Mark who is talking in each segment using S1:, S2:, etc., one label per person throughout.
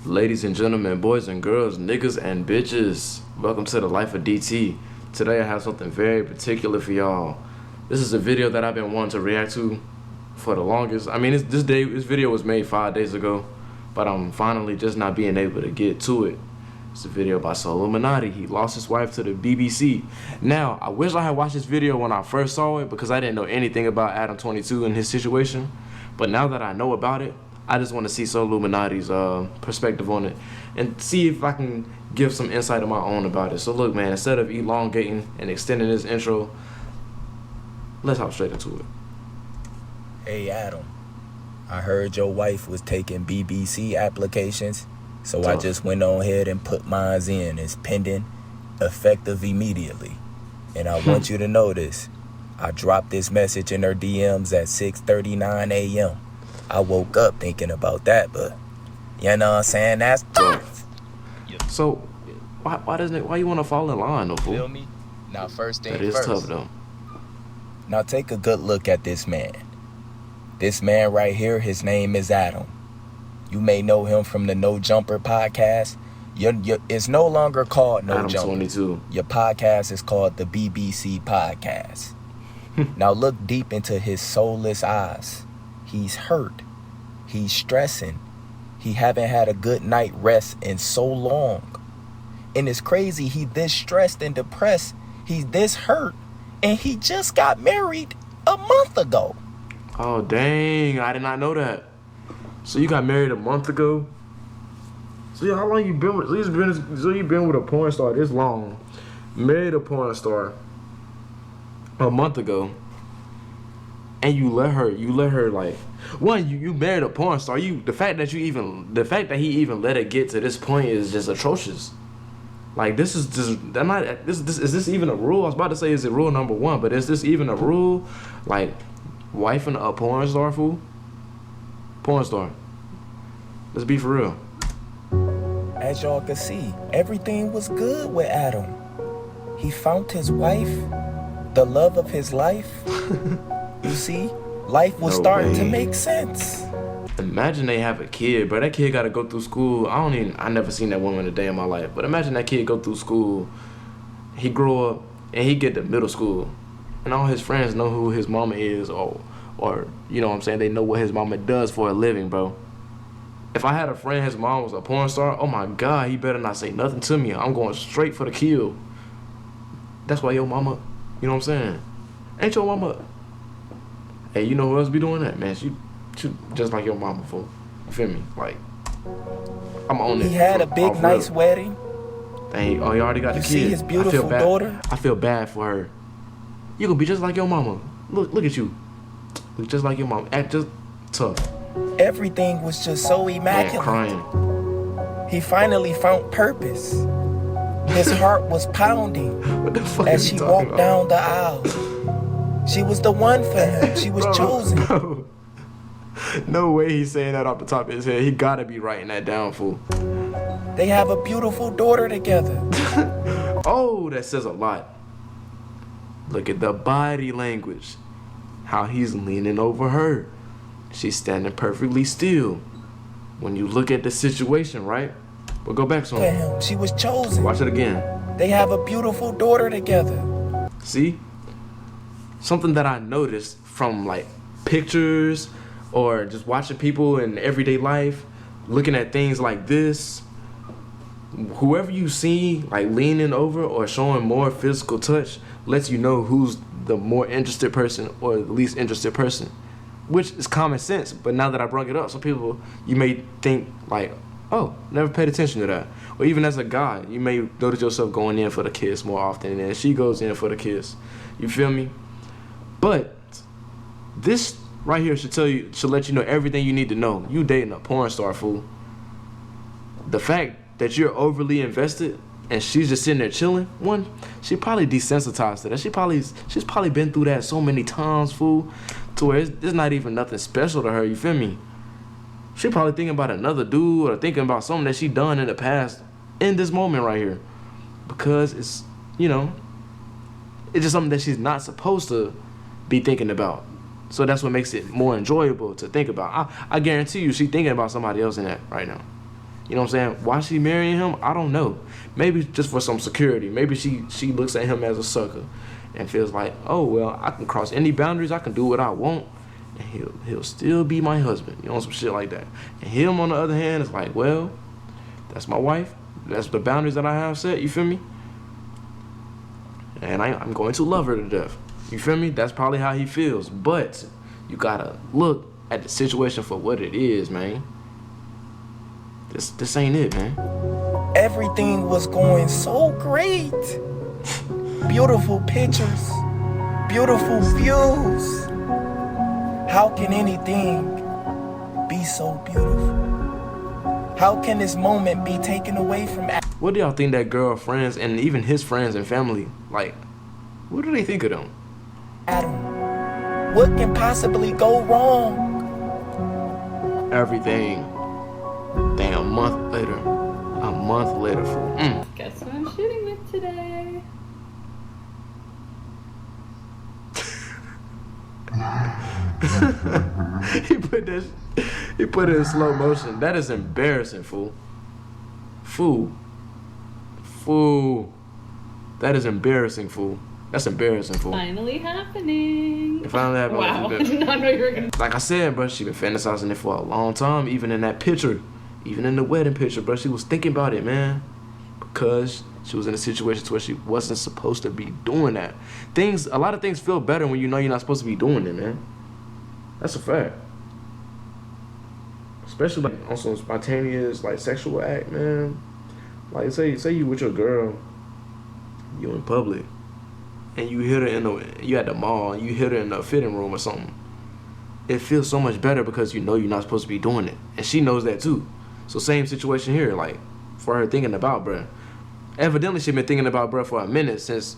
S1: Ladies and gentlemen, boys and girls, niggas and bitches, welcome to the life of DT. Today I have something very particular for y'all. This is a video that I've been wanting to react to for the longest. I mean, this video was made 5 days ago, but I'm finally just not being able to get to it. It's a video by Solluminati. He lost his wife to the BBC. Now, I wish I had watched this video when I first saw it because I didn't know anything about Adam 22 and his situation. But now that I know about it, I just want to see Solluminati's perspective on it and see if I can give some insight of my own about it. So look, man, instead of elongating and extending this intro, let's hop straight into it.
S2: Hey Adam, I heard your wife was taking BBC applications, so I just went on ahead and put mine in. It's pending, effective immediately. And I want you to know this. I dropped this message in her DMs at 6:39 a.m. I woke up thinking about that, but you know what I'm saying? That's tough.
S1: So why you want to fall in line though, fool?
S2: Feel me? Now first thing
S1: that is
S2: first.
S1: Tough though.
S2: Now take a good look at this man. This man right here, his name is Adam. You may know him from the No Jumper podcast. It's no longer called No
S1: Adam
S2: Jumper.
S1: 22.
S2: Your podcast is called the BBC Podcast. Now look deep into his soulless eyes. He's hurt. He's stressing. He haven't had a good night rest in so long. And it's crazy, he this stressed and depressed. He's this hurt. And he just got married a month ago.
S1: Oh, dang. I did not know that. So you got married a month ago? So yeah, how long you been with, you been with a porn star this long? Married a porn star a month ago. And you let her like, one, you married a porn star. The fact that he even let it get to this point is just atrocious. Like, this is just, is this even a rule? I was about to say, is it rule number one, but is this even a rule? Like, wifing a porn star, fool? Porn star. Let's be for real.
S2: As y'all can see, everything was good with Adam. He found his wife, the love of his life. You see, life was starting to make sense.
S1: Imagine they have a kid, bro. That kid gotta go through school. I never seen that woman a day in my life. But imagine that kid go through school. He grow up and he get to middle school. And all his friends know who his mama is or you know what I'm saying, they know what his mama does for a living, bro. If I had a friend, his mom was a porn star, oh my God, he better not say nothing to me. I'm going straight for the kill. That's why your mama, you know what I'm saying? Ain't your mama... Hey, you know who else be doing that, man? She just like your mama, fool. You feel me? Like, I'm on it.
S2: He had a big, nice wedding.
S1: Dang, he already got the kid.
S2: You see his beautiful daughter?
S1: I feel bad for her. You gonna be just like your mama. Look at you. Look just like your mama. Act just tough.
S2: Everything was just so immaculate.
S1: Man, crying.
S2: He finally found purpose. His heart was pounding
S1: What the fuck
S2: as she walked down the aisle. She was the one for him. She was chosen.
S1: Bro. No way he's saying that off the top of his head. He gotta be writing that down, fool.
S2: They have a beautiful daughter together.
S1: Oh, that says a lot. Look at the body language. How he's leaning over her. She's standing perfectly still. When you look at the situation, right? But go back to him.
S2: She was chosen.
S1: Watch it again.
S2: They have a beautiful daughter together.
S1: See? Something that I noticed from like pictures or just watching people in everyday life, looking at things like this, whoever you see like leaning over or showing more physical touch lets you know who's the more interested person or the least interested person, which is common sense. But now that I brought it up, some people, you may think like, oh, never paid attention to that. Or even as a guy, you may notice yourself going in for the kiss more often than she goes in for the kiss. You feel me? But this right here should let you know everything you need to know. You dating a porn star, fool. The fact that you're overly invested and she's just sitting there chilling, one, she probably desensitized to that. She's probably been through that so many times, fool, to where it's not even nothing special to her, you feel me? She probably thinking about another dude or thinking about something that she done in the past in this moment right here. Because it's, you know, it's just something that she's not supposed to be thinking about. So that's what makes it more enjoyable to think about. I guarantee you she's thinking about somebody else in that right now. You know what I'm saying? Why she marrying him? I don't know. Maybe just for some security. Maybe she looks at him as a sucker and feels like, oh well, I can cross any boundaries. I can do what I want, and he'll still be my husband. You know, some shit like that. And him on the other hand is like, well, that's my wife. That's the boundaries that I have set. You feel me? And I'm going to love her to death. You feel me? That's probably how he feels. But you gotta look at the situation for what it is, man. This ain't it, man.
S2: Everything was going so great. Beautiful pictures, beautiful views. How can anything be so beautiful? How can this moment be taken away from Adam?
S1: What do y'all think that girl friends and even his friends and family, like, what do they think of them?
S2: Adam, what can possibly go wrong?
S1: Everything. Damn, a month later, fool.
S3: Guess who I'm shooting with today?
S1: He put it in slow motion. That is embarrassing, fool. Fool. That is embarrassing, fool. That's embarrassing, fool.
S3: Finally happening.
S1: It finally happened.
S3: Wow, I did not know you were gonna.
S1: Like I said, bro, she been fantasizing it for a long time. Even in that picture, even in the wedding picture, bro, she was thinking about it, man. Because she was in a situation where she wasn't supposed to be doing that. A lot of things feel better when you know you're not supposed to be doing it, man. That's a fact. Especially like on some spontaneous, like, sexual act, man. Like, say you with your girl, you in public, and you hit her you at the mall, and you hit her in the fitting room or something. It feels so much better because you know you're not supposed to be doing it, and she knows that too. So same situation here, like, for her thinking about bruh. Evidently she been thinking about bruh for a minute since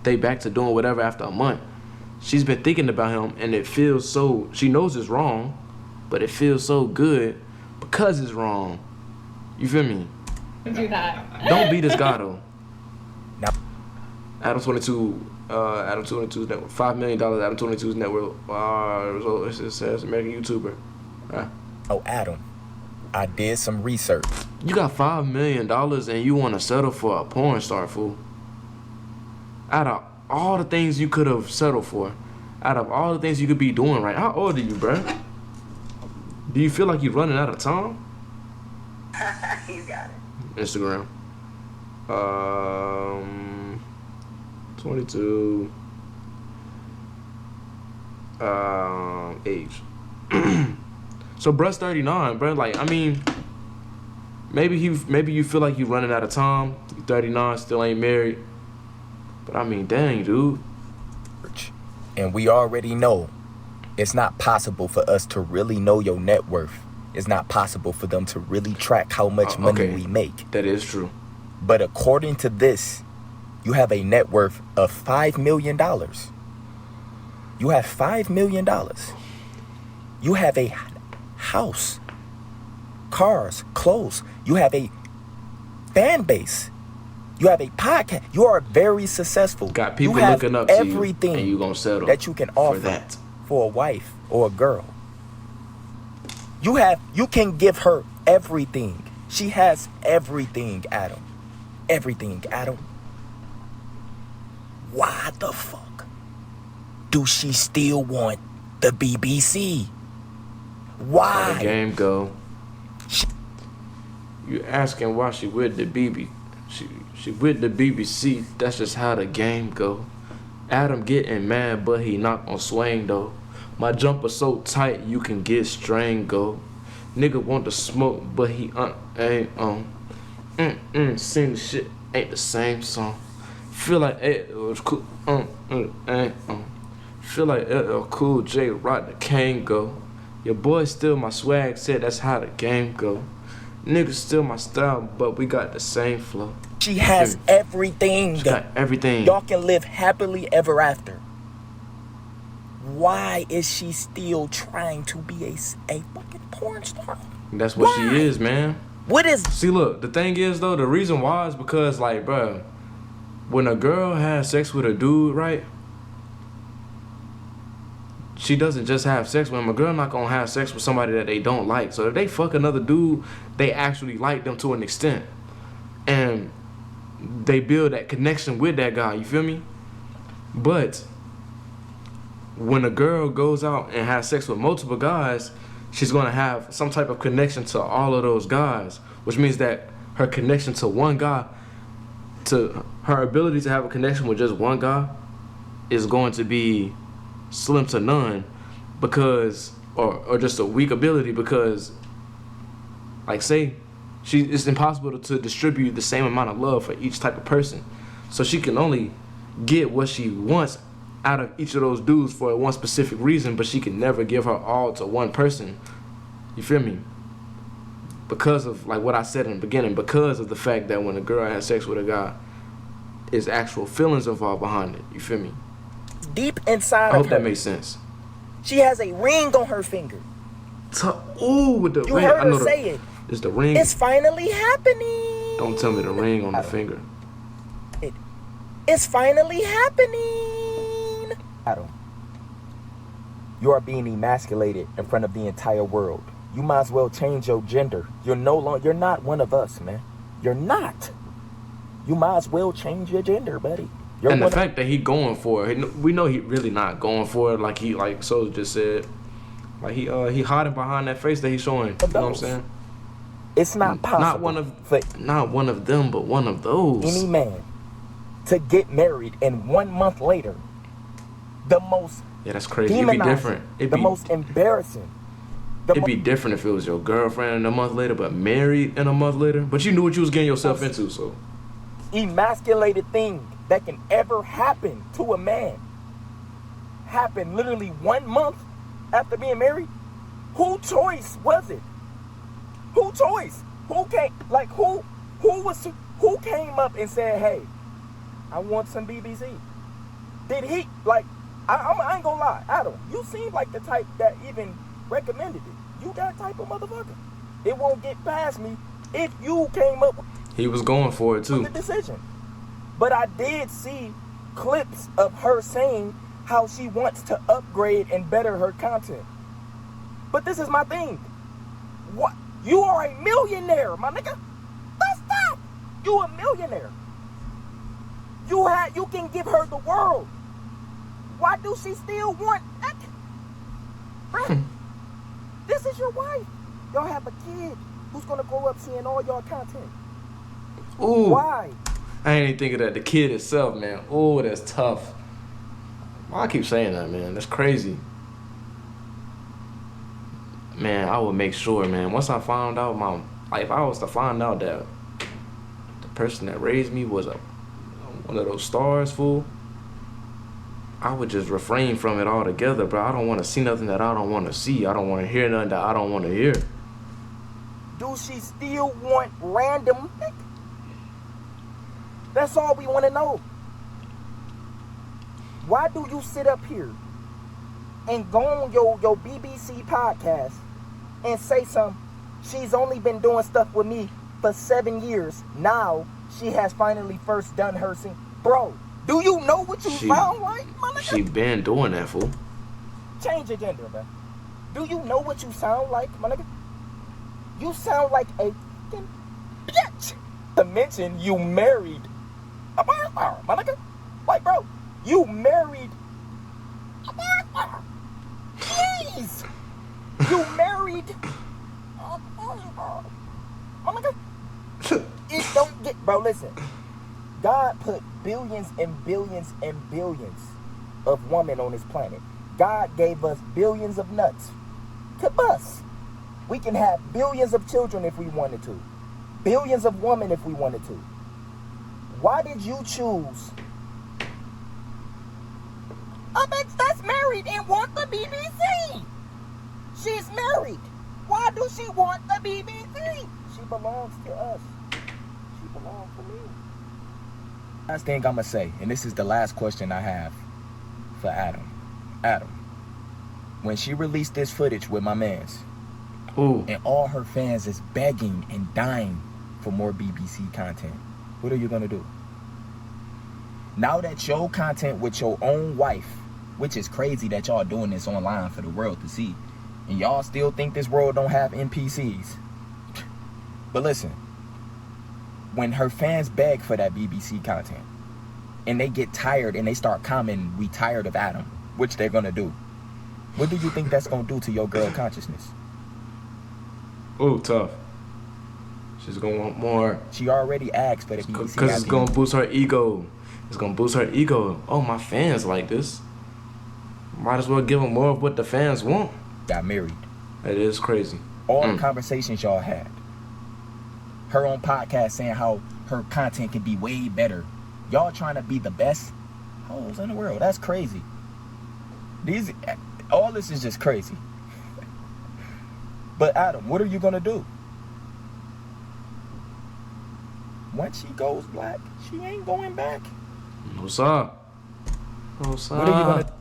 S1: they back to doing whatever after a month. She's been thinking about him, and it feels so, she knows it's wrong, but it feels so good because it's wrong. You feel me?
S3: Do that.
S1: Don't be this guy though.
S2: Now,
S1: Adam 22's network, $5 million. Adam 22's network. It says American YouTuber.
S2: oh, Adam, I did some research.
S1: You got $5 million and you want to settle for a porn star, fool. Out of all the things you could have settled for, out of all the things you could be doing right, how old are you, bruh? Do you feel like you're running out of time?
S4: You got it.
S1: Instagram. 22. Age. So bruh's 39, bruh. Like, I mean, maybe you feel like you're running out of time. You're 39, still ain't married. But I mean, dang, dude.
S2: And we already know it's not possible for us to really know your net worth. It's not possible for them to really track how much money we make.
S1: That is true.
S2: But according to this, you have a net worth of $5 million. You have $5 million. You have a house, cars, clothes. You have a fan base. You have a podcast. You are very successful.
S1: Got people
S2: you have
S1: looking up to
S2: everything
S1: you, and you gonna settle
S2: that you can offer
S1: for that.
S2: For a wife or a girl. You can give her everything. She has everything, Adam. Everything, Adam. Why the fuck do she still want the BBC? Why?
S1: How the game go. You asking why she with the BBC? She with the BBC. That's just how the game go. Adam getting mad, but he not gon' swing though. My jumper so tight you can get strangled. Nigga want to smoke, but he ain't sing the shit ain't the same song. Feel like it was cool. Feel like LL Cool J rock the cane go. Your boy still my swag, said that's how the game go. Niggas still my style, but we got the same flow.
S2: She has everything.
S1: She got everything.
S2: Y'all can live happily ever after. Why is she still trying to be a fucking porn star?
S1: That's what she is, man.
S2: What is...
S1: See, look, the thing is, though, the reason why is because, like, bruh, when a girl has sex with a dude, right, she doesn't just have sex with him. A girl not gonna have sex with somebody that they don't like. So if they fuck another dude, they actually like them to an extent, and they build that connection with that guy. You feel me? But when a girl goes out and has sex with multiple guys, she's gonna have some type of connection to all of those guys, which means that her connection to one guy, to her ability to have a connection with just one guy, is going to be slim to none, because or just a weak ability, because like say it's impossible to distribute the same amount of love for each type of person, so she can only get what she wants out of each of those dudes for one specific reason, but she can never give her all to one person. You feel me? Because of like what I said in the beginning, because of the fact that when a girl has sex with a guy, there's actual feelings involved behind it. You feel me?
S5: Deep inside
S1: I hope
S5: of her,
S1: that makes sense.
S5: she has a ring on her finger.
S1: Ooh, with the
S5: You
S1: ring.
S5: heard
S1: I know
S5: her say it.
S1: It's the ring.
S5: It's finally happening.
S1: Don't tell me the ring on the finger.
S5: It's finally happening. Adam, you are being emasculated in front of the entire world. You might as well change your gender. You're not one of us, man. You're not. You might as well change your gender, buddy.
S1: And the fact that he going for it, we know he really not going for it, like Soul just said. Like he hiding behind that face that he's showing. You know what I'm saying?
S5: It's not possible.
S1: Not one of them, but one of those.
S5: Any man to get married and 1 month later, the most
S1: that's crazy. It'd be different.
S5: Most embarrassing.
S1: It'd be different if it was your girlfriend and a month later, but married and a month later. But you knew what you was getting yourself into, so.
S5: Emasculated thing that can ever happen to a man happened literally 1 month after being married. Who choice was it? Who choice? Who came up and said, hey, I want some BBC? Did he, like, I ain't gonna lie, Adam, you seem like the type that even recommended it. You that type of motherfucker. It won't get past me if you came up with
S1: he was going for it too.
S5: the decision. But I did see clips of her saying how she wants to upgrade and better her content. But this is my thing. What? You are a millionaire, my nigga. That's that. You a millionaire. You can give her the world. Why do she still want that? Bruh, this is your wife. Y'all have a kid who's gonna grow up seeing all y'all content.
S1: Ooh.
S5: Why?
S1: I ain't even think of that. The kid itself, man. Ooh, that's tough. Why I keep saying that, man? That's crazy. Man, I would make sure, man. Once I found out if I was to find out that the person that raised me was one of those stars, fool, I would just refrain from it altogether, bro. I don't want to see nothing that I don't want to see. I don't want to hear nothing that I don't want to hear.
S5: Do she still want random? That's all we want to know. Why do you sit up here and go on your BBC podcast and say she's only been doing stuff with me for 7 years. Now she has finally first done her scene. Bro, do you know what you sound like, my nigga?
S1: She been doing that, fool.
S5: Change your gender, man. Do you know what you sound like, my nigga? You sound like a fucking bitch. To mention you married a porn star, my nigga. Like, bro, you married a porn star. Please. You married a porn star. My nigga. It don't get, bro, listen. God put billions and billions and billions of women on this planet. God gave us billions of nuts to bust. We can have billions of children if we wanted to. Billions of women if we wanted to. Why did you choose a bitch that's married and want the BBC? She's married. Why do she want the BBC? She belongs to us. She belongs to me. Last thing I'ma say, and this is the last question I have for Adam. Adam, when she released this footage with my mans,
S1: ooh,
S5: and all her fans is begging and dying for more BBC content, what are you gonna do? Now that your content with your own wife which is crazy that y'all doing this online for the world to see. And y'all still think this world don't have NPCs. But listen, when her fans beg for that BBC content, and they get tired and they start commenting, "We tired of Adam," which they're gonna do, what do you think that's gonna do to your girl consciousness?
S1: Ooh, tough. She's gonna want more.
S5: She already asked for the BBC
S1: Because it's gonna boost her ego. It's gonna boost her ego. Oh, my fans like this. Might as well give them more of what the fans want.
S5: got married.
S1: It is crazy.
S5: All the conversations y'all had. Her on podcast saying how her content can be way better. Y'all trying to be the best hoes in the world. That's crazy. All this is just crazy. But Adam, what are you gonna do? Once she goes black, she ain't going back.
S1: No sir. No sir.
S5: What are you gonna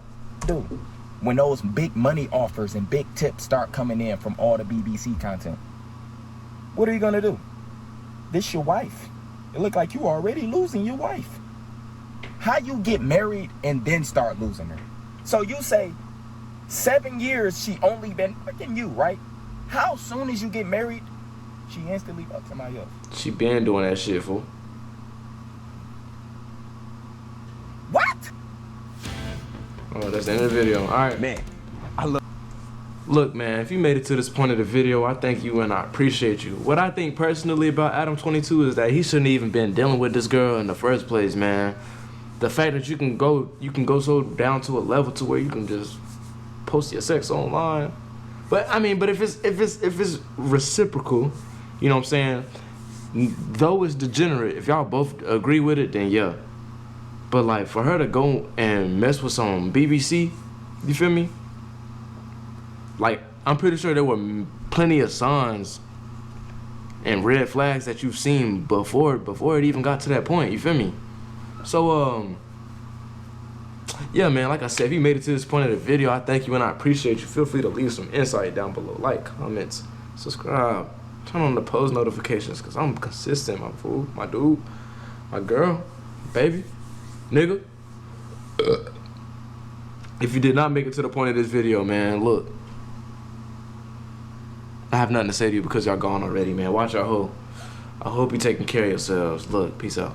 S5: do when those big money offers and big tips start coming in from all the BBC content? What are you gonna do? This your wife. It look like you already losing your wife. How you get married and then start losing her? So you say 7 years she only been fucking you, right? How soon as you get married, she instantly fucks somebody else?
S1: She been doing that shit, fool.
S5: What?
S1: Oh, that's the end of the video. All right.
S2: Man,
S1: Look, man, if you made it to this point of the video, I thank you and I appreciate you. What I think personally about Adam 22 is that he shouldn't even been dealing with this girl in the first place, man. The fact that you can go so down to a level to where you can just post your sex online. But I mean, but if it's reciprocal, you know what I'm saying? Though it's degenerate, if y'all both agree with it, then yeah. But like for her to go and mess with some BBC, you feel me? Like, I'm pretty sure there were plenty of signs and red flags that you've seen before it even got to that point, you feel me? So, yeah, man, like I said, if you made it to this point of the video, I thank you and I appreciate you. Feel free to leave some insight down below. Like, comments, subscribe, turn on the post notifications, because I'm consistent, my fool, my dude, my girl, baby, nigga. If you did not make it to the point of this video, man, look. I have nothing to say to you because y'all gone already, man. Watch your hoe. I hope you're taking care of yourselves. Look, peace out.